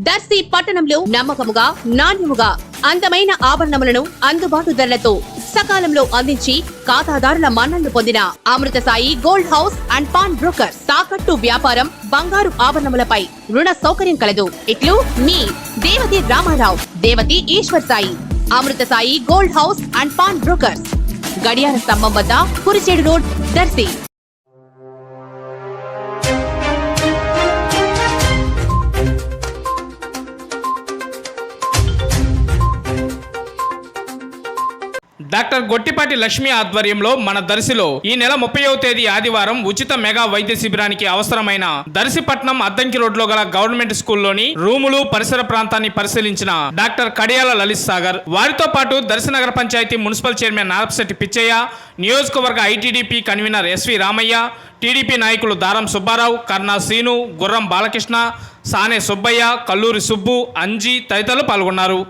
దర్శి పట్టణంలో నమ్మకముగా నాణ్యముగా అందమైన ఆభరణములను అందుబాటు ధరలతో సకాలంలో అందించి ఖాతాదారుల మన్ననలు పొందిన Amrutha Sai gold house and pawn broker. తాకట్టు వ్యాపారం, బంగారు ఆభరణములపై రుణ సౌకర్యం కలదు. ఇట్లు మీ Devathi Ramarao, Devathi Eshwar Sai. Amrutha Sai gold house and pawn brokers, గడియార స్తంభం వద్ద, కురిచేడు రోడ్, దర్శి. డాక్టర్ గొట్టిపాటి లక్ష్మి ఆధ్వర్యంలో మన దర్శిలో ఈ నెల 30వ తేదీ ఆదివారం ఉచిత మెగా వైద్య శిబిరానికి అవసరమైన దర్శిపట్నం అద్దంకి రోడ్లో గల గవర్నమెంట్ స్కూల్లోని రూములు, పరిసర ప్రాంతాన్ని పరిశీలించిన డాక్టర్ కడియాల లలిత్ సాగర్, వారితో పాటు దర్శి నగర పంచాయతీ మున్సిపల్ చైర్మన్ నారపశెట్టి పిచ్చయ్య, నియోజకవర్గ ఐటీడీపీ కన్వీనర్ ఎస్వి రామయ్య, టీడీపీ నాయకులు దారం సుబ్బారావు, కర్ణా శ్రీను, గుర్రం బాలకృష్ణ, సానే సుబ్బయ్య, కల్లూరి సుబ్బు, అంజీ తదితరులు పాల్గొన్నారు.